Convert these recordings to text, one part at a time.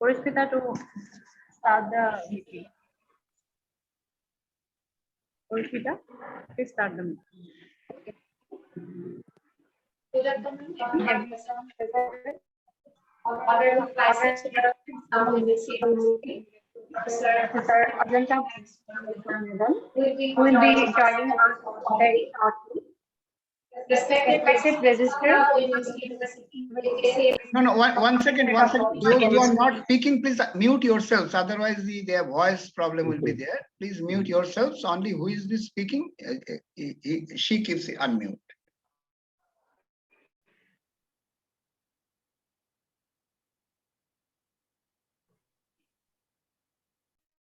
Purishpita to start the meeting. Purishpita, please start the meeting. Good afternoon, everyone present. Honorable Vice Chancellor of University, Professor Ajanta Madam, will be joining us very shortly. Respected Registrar, No, one second. Those who are not speaking, please mute yourselves. Otherwise, their voice problem will be there. Please mute yourselves. Only who is this speaking? She keeps it unmute.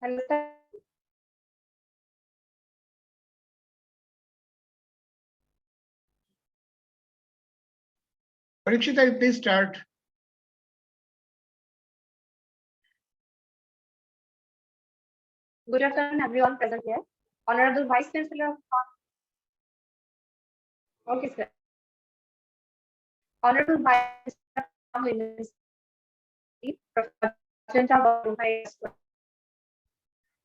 Hello, sir. Parikshita, please start. Good afternoon, everyone present here. Honorable Vice Chancellor of Okay, sir. Honorable Vice Chancellor of University, Professor Ajanta,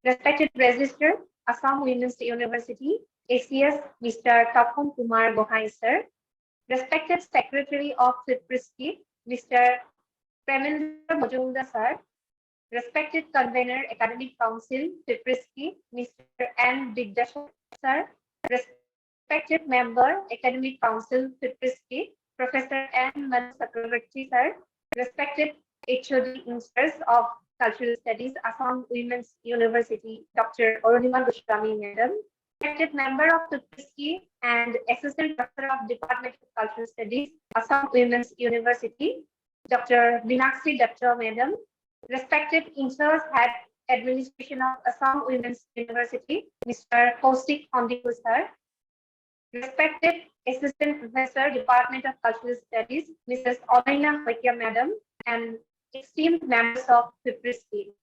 respected Registrar, Assam Women's University, ACS, Mr. Tapon Kumar Gohai, sir. Respected Secretary of Fipresci, Mr. Premendra Majumdar, sir. Respected Convener, Academic Council, Fipresci, Mr. N. Digdasha, sir. Respected Member, Academic Council, Fipresci, Professor N. Manu Chakrabarty, sir. Respected HOD Inspectors of Cultural Studies, Assam Women's University, Dr. Arunima Goswami, Madam. Respected Member of Fipresci and Assistant Professor of Department of Cultural Studies, Assam Women's University, Dr. Meenakshi Datta, Madam. Respected In-Charge Head Administration of Assam Women's University, Mr. Kausik Ondiku, sir. Respected Assistant Professor, Department of Cultural Studies, Mrs. Olaina Hoikia, Madam, and esteemed members of Fipresci.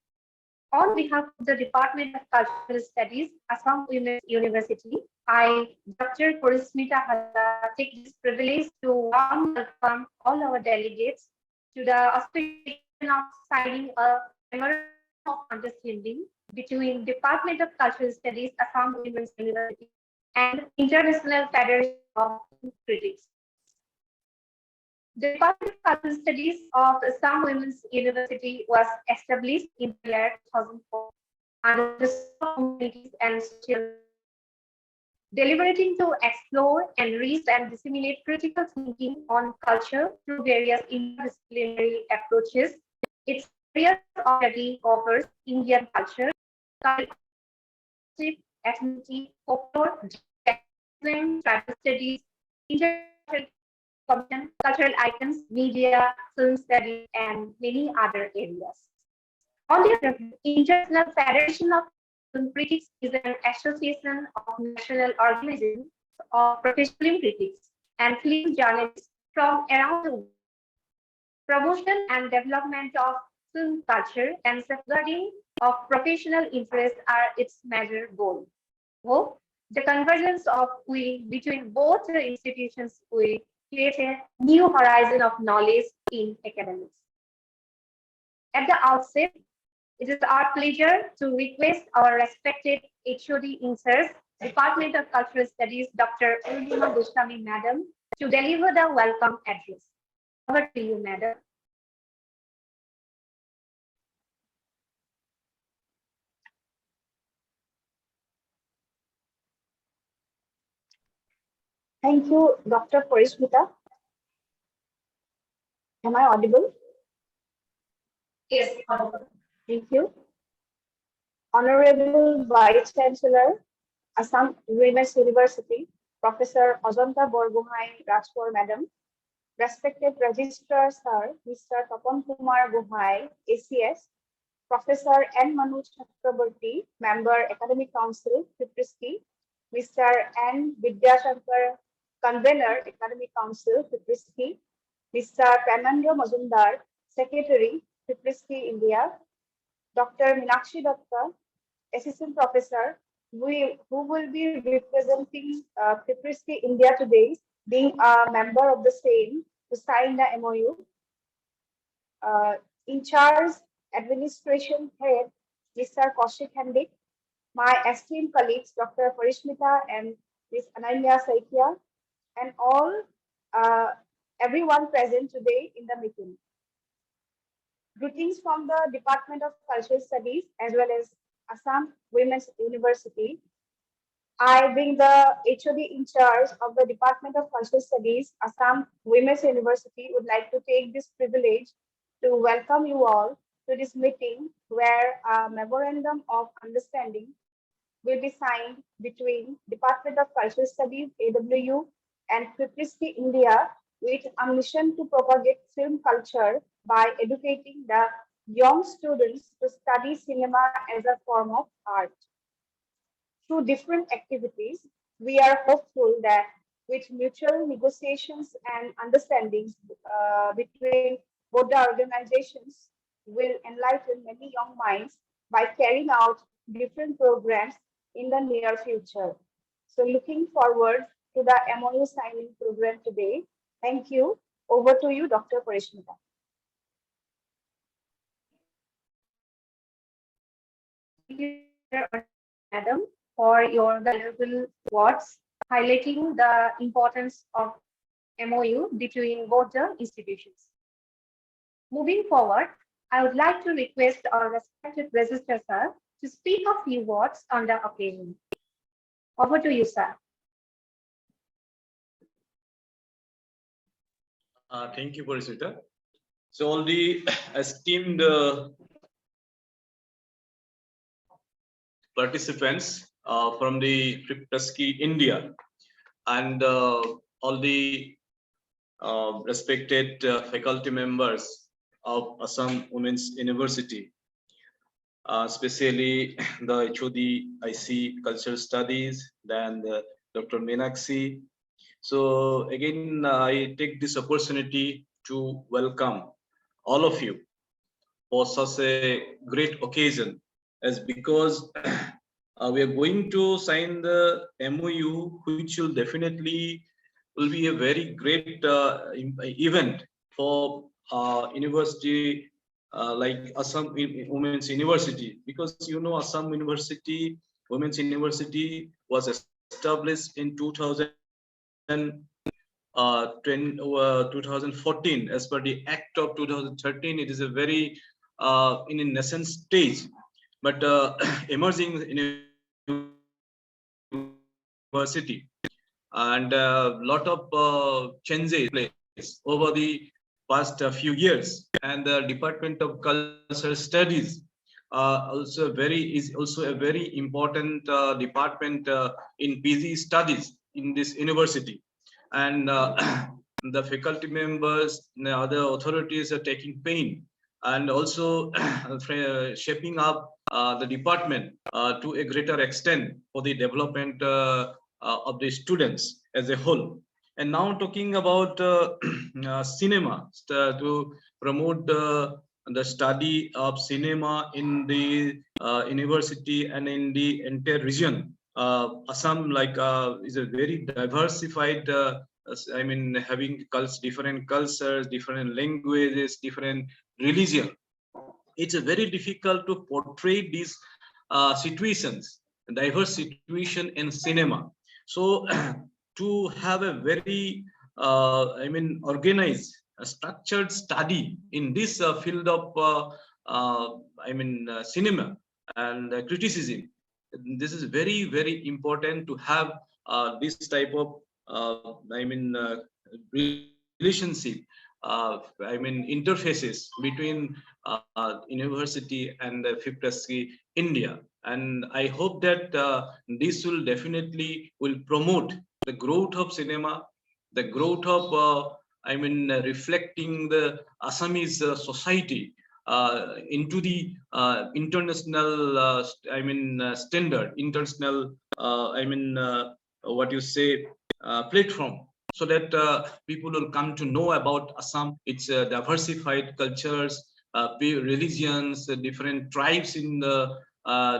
On behalf of the Department of Cultural Studies, Assam Women's University, I, Dr. Purishmita Halla, take this privilege to warmly welcome all our delegates to the auspicious of signing a memorandum of understanding between Department of Cultural Studies, Assam Women's University, and International Federation of Critics. The Department of Cultural Studies of Assam Women's University was established in the year 2004 under the communities and social, deliberating to explore, enrich, and disseminate critical thinking on culture through various interdisciplinary approaches. Its areas of study covers Indian culture, ethnicity, folklore, tribal studies, cultural items, media, film studies, and many other areas. On the other hand, International Federation of Film Critics is an association of national organizations of professional film critics and film journalists from around the world. Promotion and development of film culture and safeguarding of professional interests are its major goal. The convergence of between both the institutions will create a new horizon of knowledge in academics. At the outset, it is our pleasure to request our respected HOD Insert, Department of Cultural Studies, Dr. Arunima Goswami, Madam, to deliver the welcome address. Over to you, Madam. Thank you, Dr. Purishmita. Am I audible? Yes, audible. Thank you. Honorable Vice Chancellor, Assam Women's University, Professor Ajanta Borgohai Rajpur, Madam. Respected Registrar, Sir, Mr. Tapon Kumar Gohai, ACS, Professor N. Manu Chakrabarty, Member, Academic Council, Fipresci, Mr. N. Vidyashankar, Convener, Academic Council, Fipresci, Mr. Premendra Majumdar, Secretary, Fipresci-India, Dr. Meenakshi Datta, Assistant Professor, who will be representing Fipresci-India today, being a member of the same, to sign the MOU. in charge administration head, Mr. Kaushik Hendik, my esteemed colleagues, Dr. Parishmita and Ms. Ananya Saikia, and all everyone present today in the meeting. Greetings from the Department of Cultural Studies as well as Assam Women's University. I, being the HOD in charge of the Department of Cultural Studies, Assam Women's University, would like to take this privilege to welcome you all to this meeting where a memorandum of understanding will be signed between Department of Cultural Studies, AWU, and Fipresci-India with a mission to propagate film culture by educating the young students to study cinema as a form of art. Through different activities, we are hopeful that with mutual negotiations and understandings between both the organizations will enlighten many young minds by carrying out different programs in the near future. So looking forward to the MOU signing program today. Thank you. Over to you, Dr. Parishmita. Thank you, Madam, for your valuable words highlighting the importance of MOU between both the institutions. Moving forward, I would like to request our respected Registrar Sir to speak a few words on the occasion. Over to you, sir. Thank you, Parishmita. So all the esteemed participants from the Fipresci-India and all the respected faculty members of Assam Women's University, especially the HOD IC Cultural Studies, then Dr. Meenakshi. So again, I take this opportunity to welcome all of you for such a great occasion, as because we are going to sign the MOU, which will definitely will be a very great event for university like Assam Women's University, because you know Assam Women's University was established in 2014 as per the Act of 2013. It is a very in a nascent stage, but emerging university, and a lot of changes place over the past few years. And the Department of Cultural Studies is also a very important department in PG studies in this university. And the faculty members, the other authorities are taking pain and also shaping up the department to a greater extent for the development of the students as a whole. And now talking about cinema, to promote the study of cinema in the university and in the entire region. Assam is a very diversified, I mean, having different cultures, different languages, different religion. It's very difficult to portray these situations, diverse situation in cinema. So to have a very, I mean, organized, structured study in this field of, I mean, cinema and criticism, this is very, very important to have this type of, I mean, relationship, I mean, interfaces between university and the Fipresci-India. And I hope that this will definitely will promote the growth of cinema, the growth of, I mean, reflecting the Assamese society into the international, I mean, standard, international, I mean, what you say, platform, so that people will come to know about Assam, its diversified cultures, religions, different tribes in the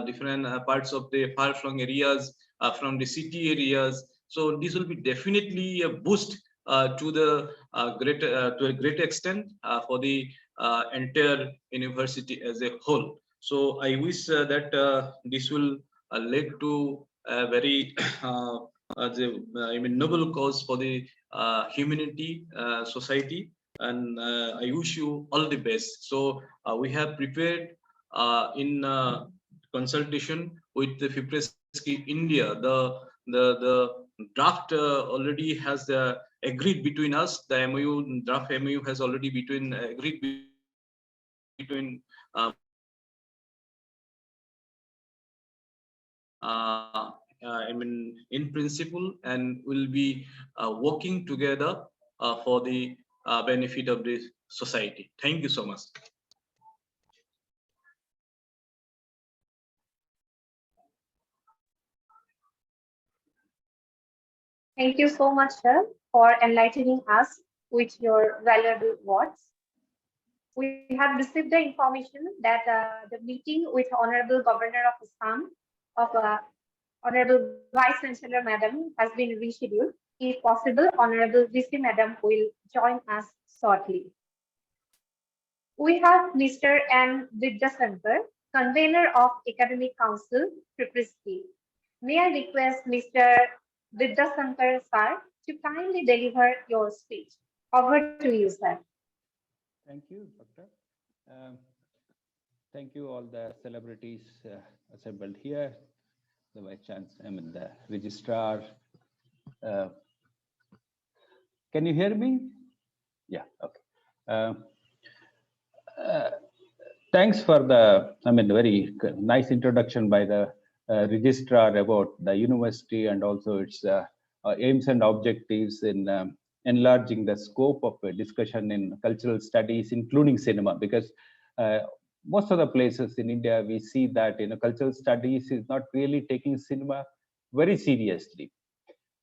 different parts of the far-flung areas, from the city areas. So this will be definitely a boost to a great extent for the entire university as a whole. So I wish that this will lead to a very I mean noble cause for the humanity, society, and I wish you all the best. So we have prepared in consultation with the Fipresci India. The draft already has agreed between us. The MOU draft MOU has already agreed between I mean, in principle, and will be working together for the benefit of the society. Thank you so much. Thank you so much, sir, for enlightening us with your valuable words. We have received the information that the meeting with Honorable Governor of Assam, of Honorable Vice Chancellor Madam, has been rescheduled. If possible, Honorable VC Madam will join us shortly. We have Mr. M. Vidyasankar, convener of Academic Council, Fipresci. May I request Mr. Vidyasankar, sir, to kindly deliver your speech. Over to you, sir. Thank you, Doctor. Thank you, all the celebrities assembled here, the Vice Chancellor, I mean, the Registrar. Can you hear me? Yeah, okay. Thanks for the, I mean, very nice introduction by the Registrar about the university and also its aims and objectives in enlarging the scope of discussion in cultural studies, including cinema, because most of the places in India, we see that cultural studies is not really taking cinema very seriously.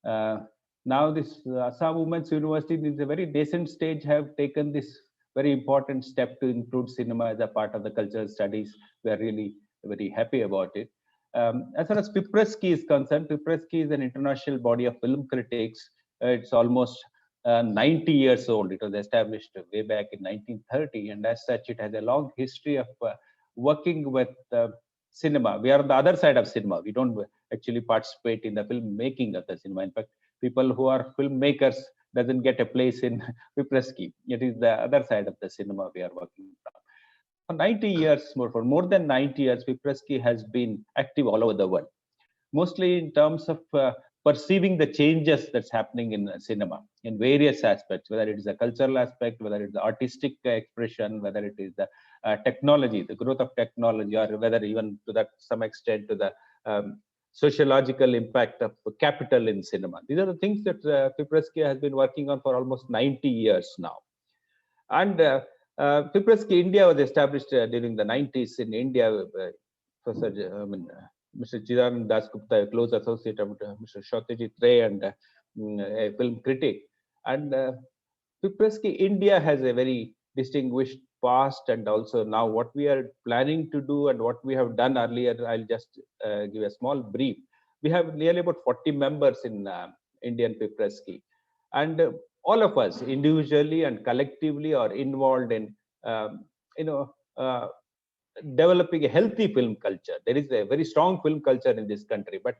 Now this Assam Women's University is a very nascent stage, have taken this very important step to include cinema as a part of the cultural studies. We are really very happy about it. As far as Fipresci is concerned, Fipresci is an international body of film critics. It's almost 90 years old. It was established way back in 1930, and as such, it has a long history of working with cinema. We are on the other side of cinema. We don't actually participate in the film making of the cinema. In fact, people who are filmmakers doesn't get a place in Fipresci. It is the other side of the cinema we are working from. For 90 years, for more than 90 years, Fipresci has been active all over the world, mostly in terms of perceiving the changes that's happening in cinema in various aspects, whether it is a cultural aspect, whether it's the artistic expression, whether it is the technology, the growth of technology, or whether even to that some extent to the sociological impact of capital in cinema. These are the things that Fipresci has been working on for almost 90 years now. And Fipresci India was established during the 90s in India. Mr. Chidaran Dasgupta, a close associate of Mr. Shotiji Tray, and a film critic. And Fipresci India has a very distinguished past, and also now what we are planning to do and what we have done earlier. I'll just give a small brief. We have nearly about 40 members in Indian Fipresci, and all of us individually and collectively are involved in developing a healthy film culture. There is a very strong film culture in this country, but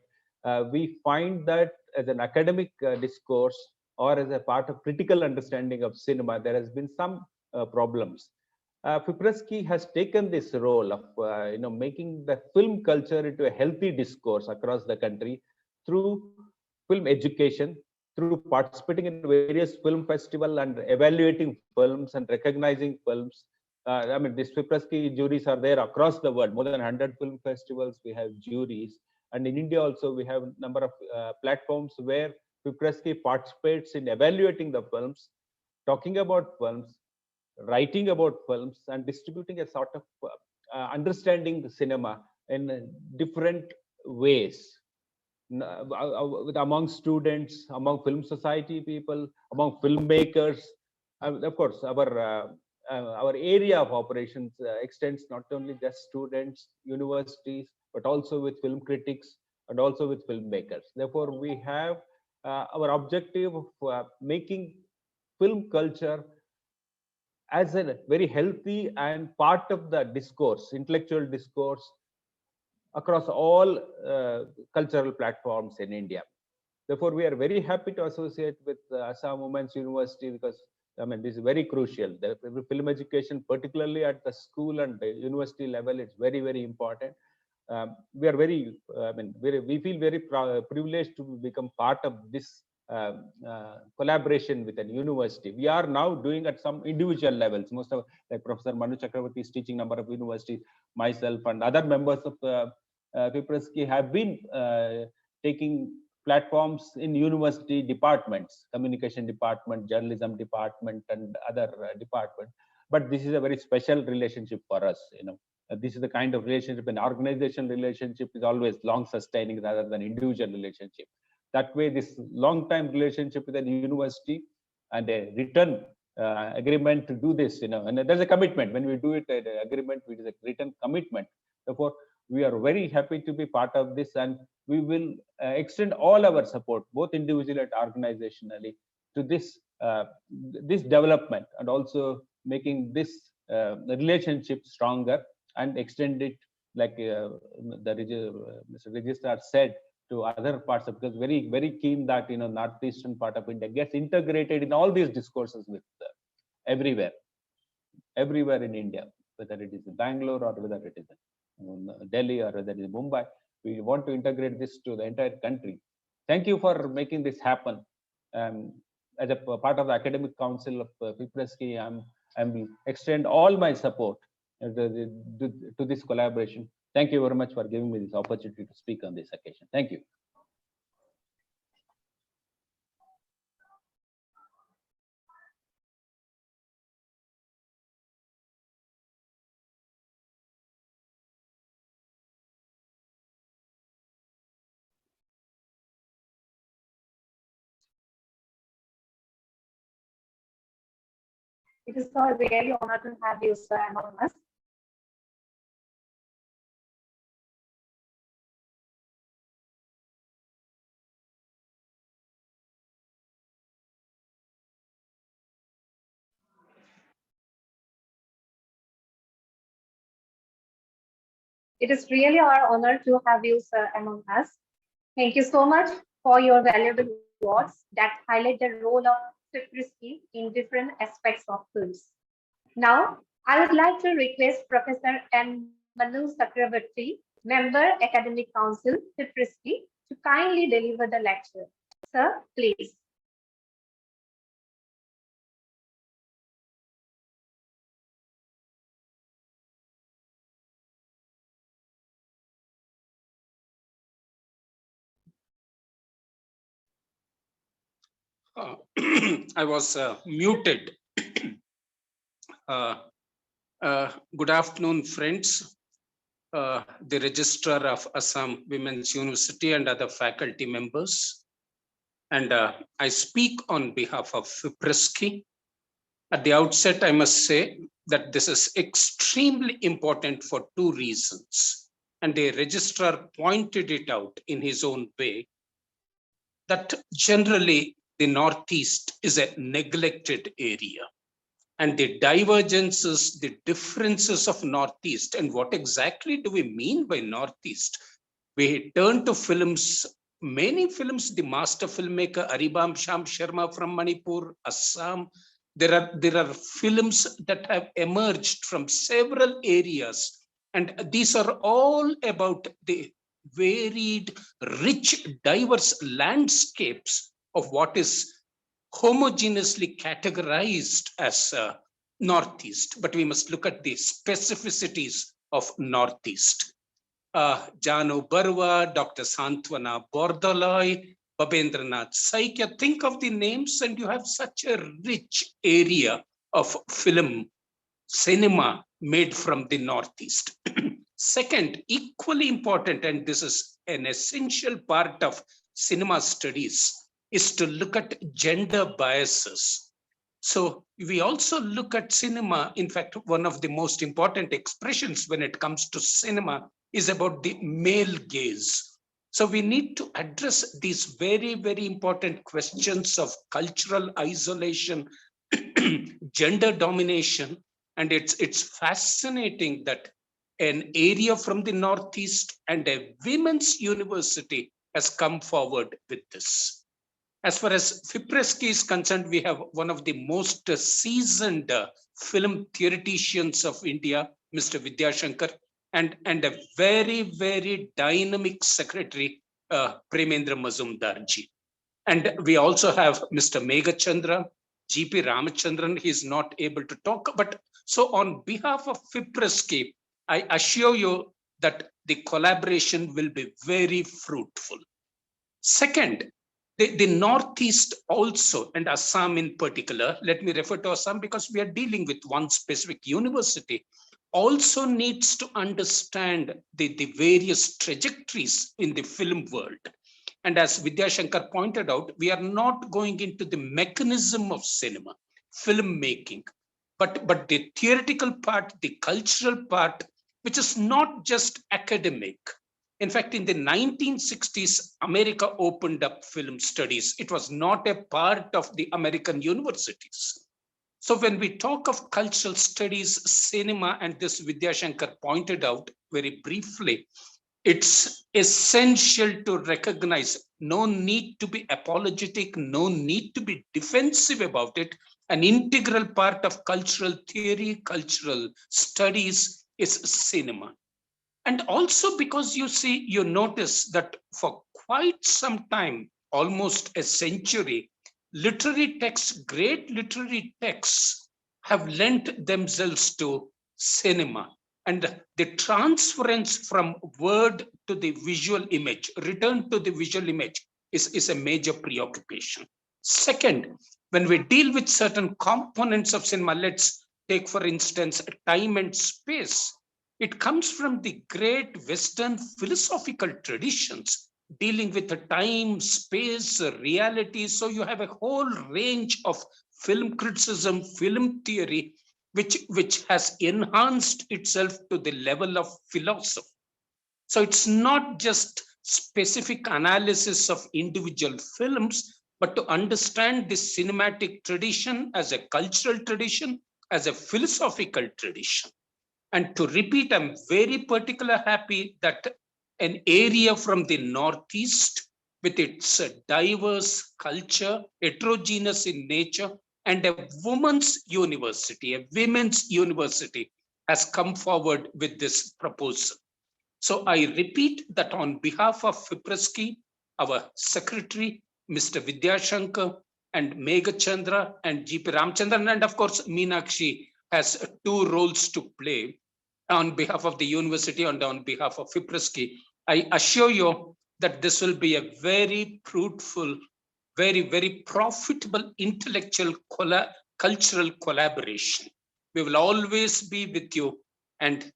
we find that as an academic discourse or as a part of critical understanding of cinema, there has been some problems. Fipresci has taken this role of making the film culture into a healthy discourse across the country through film education, through participating in various film festivals and evaluating films and recognizing films. I mean, these Fipresci juries are there across the world. More than 100 film festivals, we have juries. And in India also, we have a number of platforms where Fipresci participates in evaluating the films, talking about films, writing about films, and distributing a sort of understanding the cinema in different ways. Among students, among film society people, among filmmakers. Of course, our area of operations extends not only just students, universities, but also with film critics and also with filmmakers. Therefore, we have our objective of making film culture as a very healthy and part of the discourse, intellectual discourse across all cultural platforms in India. Therefore, we are very happy to associate with Assam Women's University because I mean this is very crucial. The film education, particularly at the school and the university level, it's very, very important. We are very, we feel very privileged to become part of this collaboration with a university. We are now doing at some individual levels. Most of, like Professor Manu Chakravarti is teaching number of universities, myself and other members of Fipresci have been taking platforms in university departments, communication department, journalism department, and other departments. But this is a very special relationship for us. This is the kind of relationship, an organization relationship is always long sustaining rather than individual relationship. That way, this long time relationship with a university and a written agreement to do this, and there's a commitment when we do it, an agreement, it is a written commitment. Therefore, we are very happy to be part of this, and we will extend all our support, both individually and organizationally, to this this development, and also making this relationship stronger and extend it, like Mr. Registrar said, to other parts of, because very, very keen that northeastern part of India gets integrated in all these discourses with everywhere in India, whether it is Bangalore or whether it is Delhi or whether it is Mumbai. We want to integrate this to the entire country. Thank you for making this happen. As a part of the academic council of Fipresci, I will extend all my support to this collaboration. Thank you very much for giving me this opportunity to speak on this occasion. Thank you. It is a really honor to have you, sir, among us. It is really our honor to have you, sir, among us. Thank you so much for your valuable words that highlight the role of Fipresci in different aspects of films. Now, I would like to request Professor M. Manu Chakravarti, Member Academic Council, Fipresci, to kindly deliver the lecture. Sir, please. I was muted. Good afternoon, friends. The Registrar of Assam Women's University and other faculty members. And I speak on behalf of Fipresci. At the outset, I must say that this is extremely important for two reasons. And the Registrar pointed it out in his own way, that generally the Northeast is a neglected area. And the divergences, the differences of Northeast, and what exactly do we mean by Northeast? We turn to films, many films, the master filmmaker Aribam Sham Sharma from Manipur, Assam. There are films that have emerged from several areas, and these are all about the varied, rich, diverse landscapes of what is homogeneously categorized as Northeast, but we must look at the specificities of Northeast. Janu Barwa, Dr. Santwana Bordoloi, Babendranath Saikya, think of the names and you have such a rich area of film, cinema made from the Northeast. Second, equally important, and this is an essential part of cinema studies, is to look at gender biases. So we also look at cinema. In fact, one of the most important expressions when it comes to cinema is about the male gaze. So we need to address these very, very important questions of cultural isolation, gender domination. And it's fascinating that an area from the Northeast and a women's university has come forward with this. As far as Fipresci is concerned, we have one of the most seasoned film theoreticians of India, Mr. Vidyashankar, and a very, very dynamic secretary, Premendra Mazumdarji. And we also have Mr. Meghachandra, GP Ramachandran. He's not able to talk, but so on behalf of Fipresci, I assure you that the collaboration will be very fruitful. Second, the Northeast also, and Assam in particular, let me refer to Assam because we are dealing with one specific university, also needs to understand the various trajectories in the film world. And as Vidyashankar pointed out, we are not going into the mechanism of cinema, filmmaking, but the theoretical part, the cultural part, which is not just academic. In fact, in the 1960s, America opened up film studies. It was not a part of the American universities. So when we talk of cultural studies, cinema, and this Vidyashankar pointed out very briefly, it's essential to recognize no need to be apologetic, no need to be defensive about it. An integral part of cultural theory, cultural studies is cinema. And also because you notice that for quite some time, almost a century, literary texts, great literary texts have lent themselves to cinema. And the transference from word to the visual image, return to the visual image is a major preoccupation. Second, when we deal with certain components of cinema, let's take, for instance, time and space. It comes from the great Western philosophical traditions dealing with the time, space, reality. So you have a whole range of film criticism, film theory, which has enhanced itself to the level of philosophy. So it's not just specific analysis of individual films, but to understand the cinematic tradition as a cultural tradition, as a philosophical tradition. And to repeat, I'm very particular happy that an area from the Northeast with its diverse culture, heterogeneous in nature, and a women's university has come forward with this proposal. So I repeat that on behalf of Fipresci, our secretary, Mr. Vidyashankar, and Meghachandra and GP Ramchandran, and of course, Meenakshi has two roles to play on behalf of the university and on behalf of Fipresci. I assure you that this will be a very fruitful, very, very profitable intellectual cultural collaboration. We will always be with you, and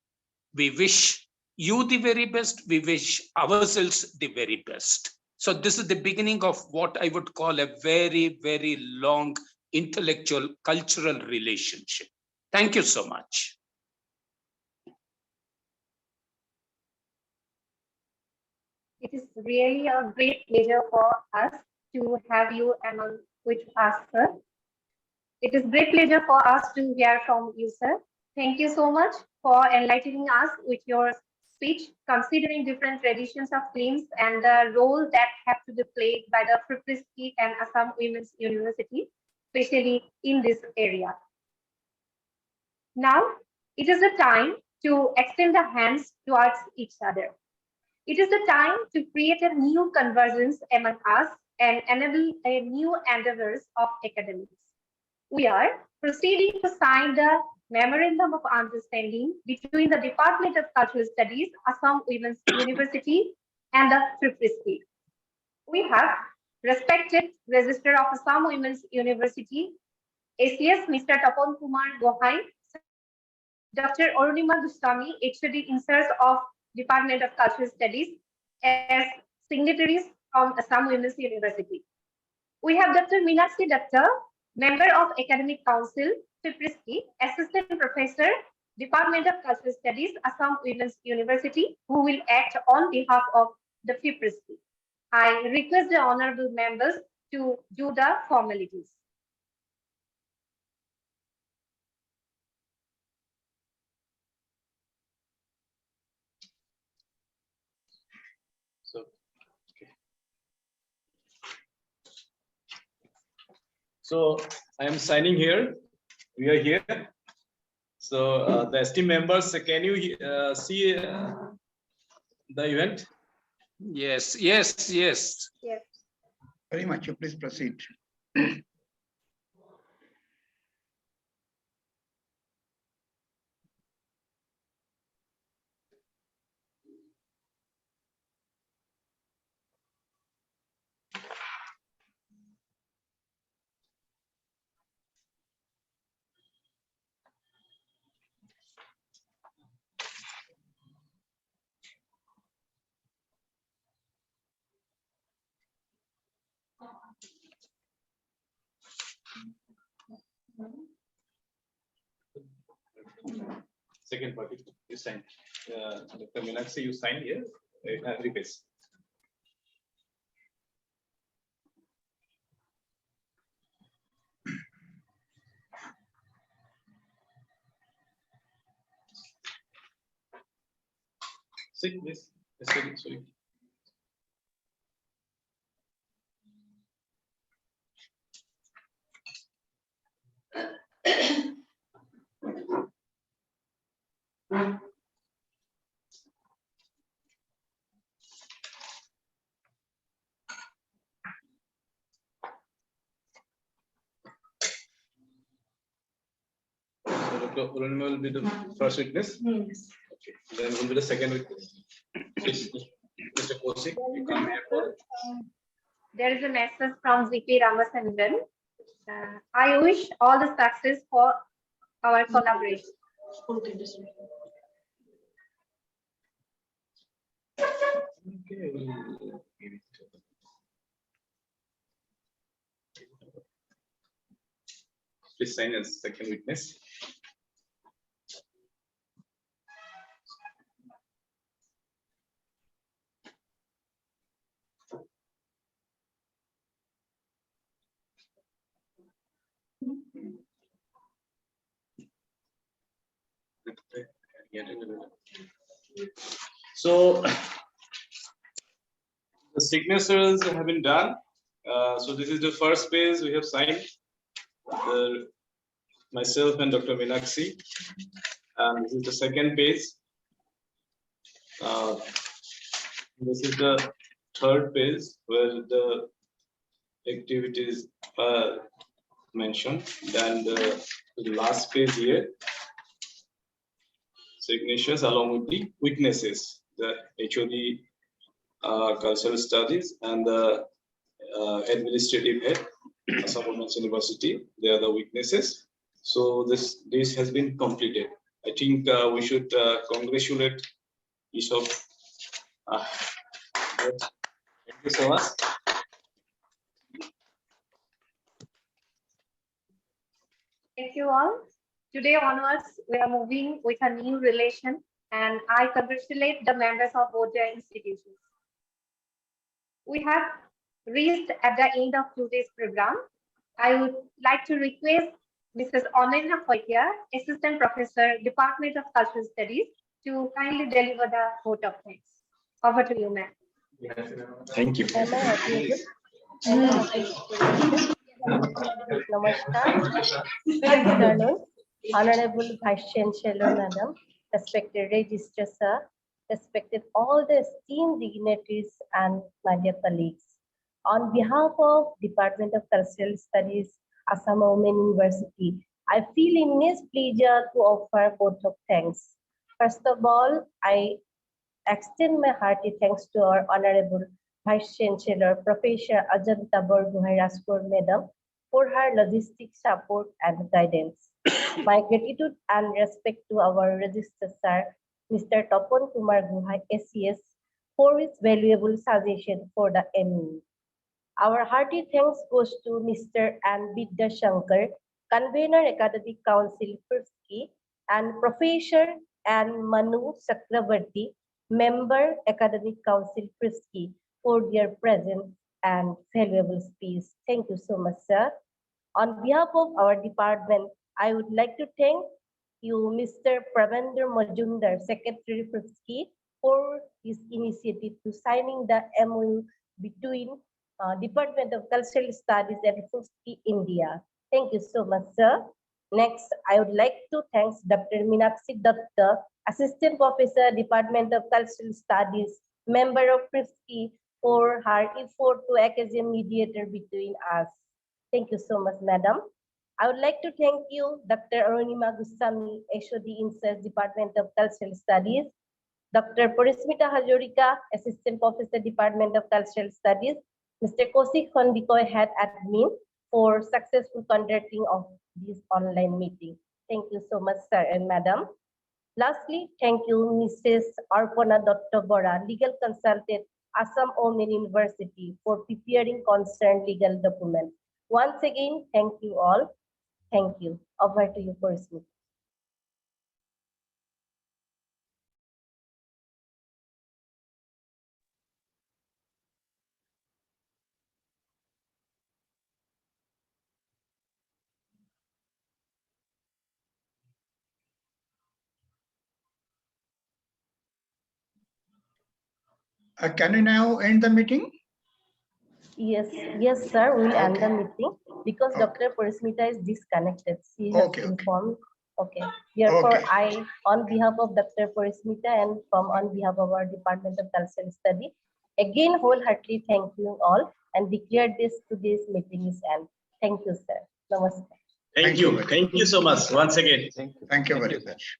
we wish you the very best. We wish ourselves the very best. So this is the beginning of what I would call a very, very long intellectual cultural relationship. Thank you so much. It is really a great pleasure for us to have you among with us, sir. It is great pleasure for us to hear from you, sir. Thank you so much for enlightening us with your speech, considering different traditions of films and the role that have to be played by the Fipresci and Assam Women's University, especially in this area. Now, it is the time to extend the hands towards each other. It is the time to create a new convergence among us and enable a new endeavors of academics. We are proceeding to sign the Memorandum of Understanding between the Department of Cultural Studies, Assam Women's University, and the Fipresci. We have respected Registrar of Assam Women's University, ACS, Mr. Tapan Kumar Gohai, Dr. Arunima Goswami, HOD in charge of Department of Cultural Studies, as signatories from Assam Women's University. We have Dr. Meenakshi Datta, Member of Academic Council, Fipresci, Assistant Professor, Department of Cultural Studies, Assam Women's University, who will act on behalf of the Fipresci. I request the honorable members to do the formalities. So, okay. So I am signing here. We are here. So the esteemed members, can you see the event? Yes. Yes. Very much. You please proceed. Second part, you sign. Dr. Meenakshi, you sign here. Every page. Sit, please. Sorry. So Dr. Urunma will be the first witness. Yes. Okay. Then will be the second witness. Mr. Kosik, you come here for. There is a message from VP Ramasandran. I wish all the success for our collaboration. Okay, this way. Okay. We'll give it to them. Please sign as second witness. So the signatures have been done. So this is the first page we have signed. Myself and Dr. Meenakshi. And this is the second page. This is the third page where the activities are mentioned. Then the last page here, signatures along with the witnesses, the HOD cultural studies and the administrative head, Assam Women's University, they are the witnesses. So this has been completed. I think we should congratulate each of. Thank you so much. Thank you all. Today onwards, we are moving with a new relation, and I congratulate the members of both the institutions. We have reached at the end of today's program. I would like to request Mrs. Onena Khoikia, Assistant Professor, Department of Cultural Studies, to kindly deliver the vote of thanks. Over to you, ma'am. Thank you. Namaskar. Good afternoon, Honorable Vice Chancellor, Madam, respected Registrar Sir, respected all the esteemed dignitaries and my dear colleagues. On behalf of Department of Cultural Studies, Assam Women University, I feel immense pleasure to offer vote of thanks. First of all, I extend my hearty thanks to our Honorable Vice Chancellor, Professor Ajanta Borgohai Raskor, Madam, for her logistic support and guidance. My gratitude and respect to our Registrar Sir, Mr. Topon Kumar Guhai, SCS, for his valuable suggestion for the MOU. Our hearty thanks goes to Mr. and Vidya Shankar, Convener Academic Council Fipresci, and Professor and Manu Chakrabarti, Member Academic Council Fipresci for their presence and valuable speech. Thank you so much, sir. On behalf of our department, I would like to thank you, Mr. Pravendra Majumdar, Secretary Fipresci, for his initiative to signing the MOU between Department of Cultural Studies and Fipresci-India. Thank you so much, sir. Next, I would like to thank Dr. Meenakshi Datta, Assistant Professor, Department of Cultural Studies, member of Fipresci, for her effort to act as a mediator between us. Thank you so much, madam. I would like to thank you, Dr. Arunima Goswami, HOD in Department of Cultural Studies, Dr. Parismita Hazarika, Assistant Professor, Department of Cultural Studies, Mr. Kosik Khondikoy, Head Admin, for successful conducting of this online meeting. Thank you so much, sir and madam. Lastly, thank you, Mrs. Arpana Dr. Bora, Legal Consultant, Assam Omen University, for preparing concerned legal documents. Once again, thank you all. Thank you. Over to you, Parismita. Can we now end the meeting? Yes, sir. We'll end the Okay. meeting because Okay. Dr. Parismita is disconnected. She has Okay. informed. Okay. Therefore, Okay. I, on behalf of Dr. Parismita and on behalf of our Department of Cultural Study, again wholeheartedly thank you all and declare today's meeting is end. Thank you, sir. Namaste. Thank you. Thank you so much once again. Thank you. Thank you very much.